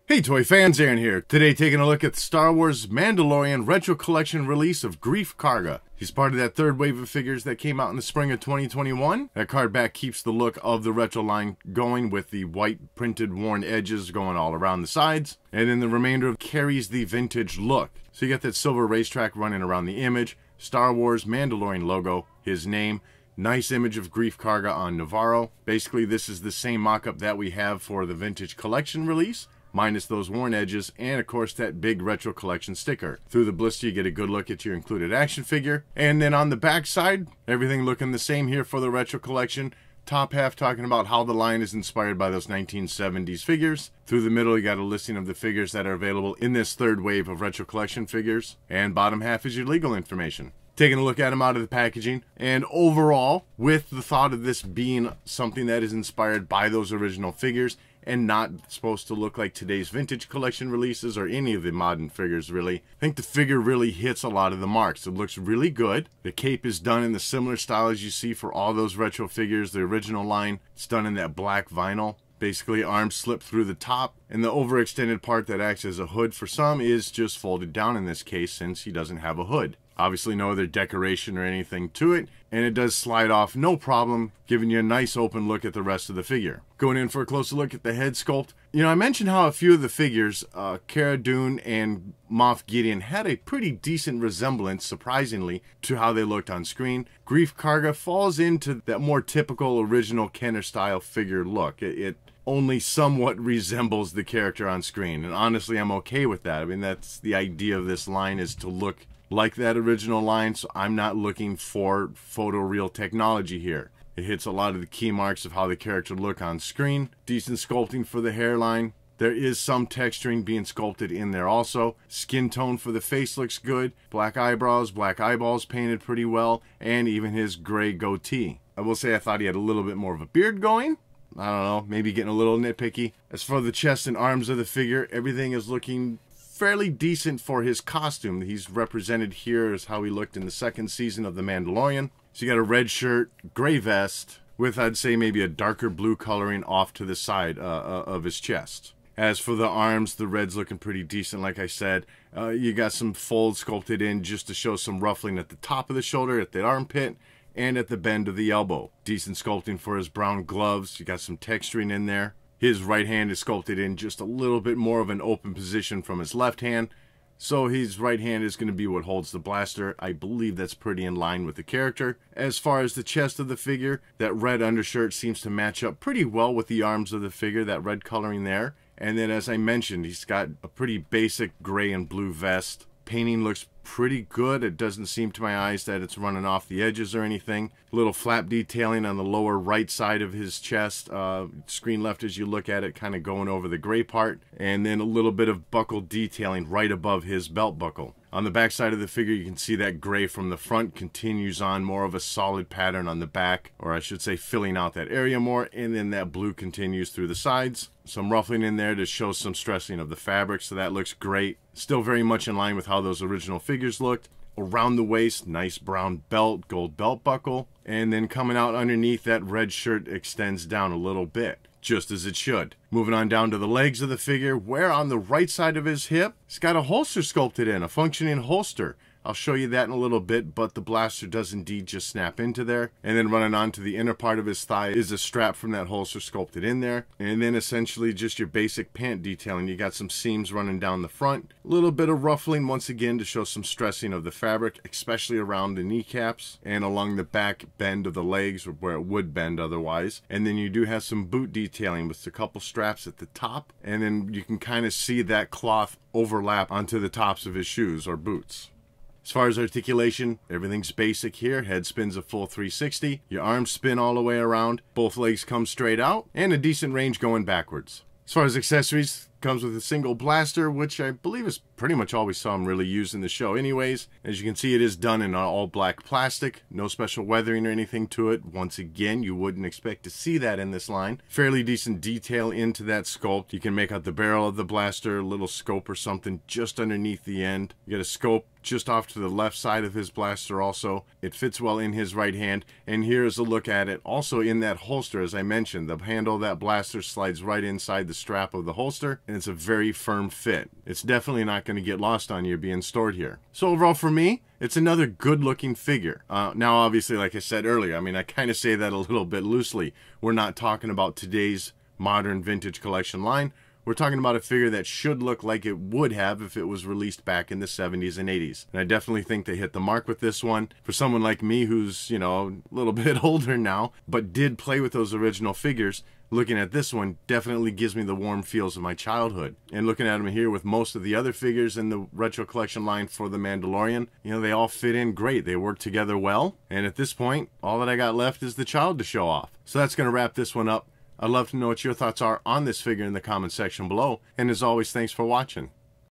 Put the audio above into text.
Hey toy fans, Aaron here. Today taking a look at the Star Wars Mandalorian Retro Collection release of Greef Karga. He's part of that third wave of figures that came out in the spring of 2021. That card back keeps the look of the retro line going with the white printed worn edges going all around the sides. And then the remainder carries the vintage look. So you got that silver racetrack running around the image, Star Wars Mandalorian logo, his name. Nice image of Greef Karga on Navarro. Basically this is the same mock-up that we have for the vintage collection release, minus those worn edges, and of course that big retro collection sticker. Through the blister you get a good look at your included action figure, and then on the back side, everything looking the same here for the retro collection. Top half talking about how the line is inspired by those 1970s figures. Through the middle you got a listing of the figures that are available in this third wave of retro collection figures, and bottom half is your legal information. Taking a look at them out of the packaging, and overall, with the thought of this being something that is inspired by those original figures and not supposed to look like today's vintage collection releases or any of the modern figures really, I think the figure really hits a lot of the marks. It looks really good. The cape is done in the similar style as you see for all those retro figures, the original line. It's done in that black vinyl. Basically arms slip through the top, and the overextended part that acts as a hood for some is just folded down in this case since he doesn't have a hood. Obviously no other decoration or anything to it, and it does slide off no problem, giving you a nice open look at the rest of the figure. Going in for a closer look at the head sculpt. You know, I mentioned how a few of the figures, Cara Dune and Moff Gideon, had a pretty decent resemblance, surprisingly, to how they looked on screen. Greef Karga falls into that more typical original Kenner style figure look. It only somewhat resembles the character on screen, and honestly I'm okay with that. I mean, that's the idea of this line, is to look like that original line, so I'm not looking for photoreal technology here. It hits a lot of the key marks of how the character look on screen. Decent sculpting for the hairline. There is some texturing being sculpted in there also. Skin tone for the face looks good. Black eyebrows, black eyeballs painted pretty well, and even his gray goatee. I will say I thought he had a little bit more of a beard going. I don't know, maybe getting a little nitpicky. As for the chest and arms of the figure, everything is looking fairly decent for his costume. He's represented here as how he looked in the second season of The Mandalorian. So you got a red shirt, gray vest, with I'd say maybe a darker blue coloring off to the side of his chest. As for the arms, the red's looking pretty decent, like I said. You got some folds sculpted in just to show some ruffling at the top of the shoulder, at the armpit, and at the bend of the elbow. Decent sculpting for his brown gloves. You got some texturing in there. His right hand is sculpted in just a little bit more of an open position from his left hand. So his right hand is going to be what holds the blaster. I believe that's pretty in line with the character. As far as the chest of the figure, that red undershirt seems to match up pretty well with the arms of the figure, that red coloring there. And then as I mentioned, he's got a pretty basic gray and blue vest. Painting looks pretty good. It doesn't seem to my eyes that it's running off the edges or anything. A little flap detailing on the lower right side of his chest. Screen left as you look at it, kind of going over the gray part. And then a little bit of buckle detailing right above his belt buckle. On the back side of the figure, you can see that gray from the front continues on more of a solid pattern on the back, or I should say filling out that area more, and then that blue continues through the sides. Some ruffling in there to show some stressing of the fabric, so that looks great. Still very much in line with how those original figures looked. Around the waist, nice brown belt, gold belt buckle, and then coming out underneath, that red shirt extends down a little bit, just as it should. Moving on down to the legs of the figure, where on the right side of his hip, he's got a holster sculpted in, a functioning holster. I'll show you that in a little bit, but the blaster does indeed just snap into there. And then running on to the inner part of his thigh is a strap from that holster sculpted in there. And then essentially just your basic pant detailing. You got some seams running down the front. A little bit of ruffling once again to show some stressing of the fabric, especially around the kneecaps and along the back bend of the legs where it would bend otherwise. And then you do have some boot detailing with a couple straps at the top. And then you can kind of see that cloth overlap onto the tops of his shoes or boots. As far as articulation, everything's basic here. Head spins a full 360. Your arms spin all the way around. Both legs come straight out. And a decent range going backwards. As far as accessories, Comes with a single blaster, which I believe is pretty much all we saw him really use in the show anyways. As you can see, it is done in all black plastic. No special weathering or anything to it. Once again, you wouldn't expect to see that in this line. Fairly decent detail into that sculpt. You can make out the barrel of the blaster, a little scope or something just underneath the end. You get a scope just off to the left side of his blaster also. It fits well in his right hand, and here's a look at it also in that holster. As I mentioned, the handle of that blaster slides right inside the strap of the holster, and it's a very firm fit. It's definitely not going to get lost on you being stored here. So overall for me, it's another good looking figure. Now obviously, like I said earlier, I mean, I kind of say that a little bit loosely. We're not talking about today's modern vintage collection line. We're talking about a figure that should look like it would have if it was released back in the 70s and 80s. And I definitely think they hit the mark with this one. For someone like me who's, you know, a little bit older now, but did play with those original figures, looking at this one definitely gives me the warm feels of my childhood. And looking at them here with most of the other figures in the retro collection line for The Mandalorian, you know, they all fit in great. They work together well. And at this point, all that I got left is the child to show off. So that's going to wrap this one up. I'd love to know what your thoughts are on this figure in the comment section below. And as always, thanks for watching.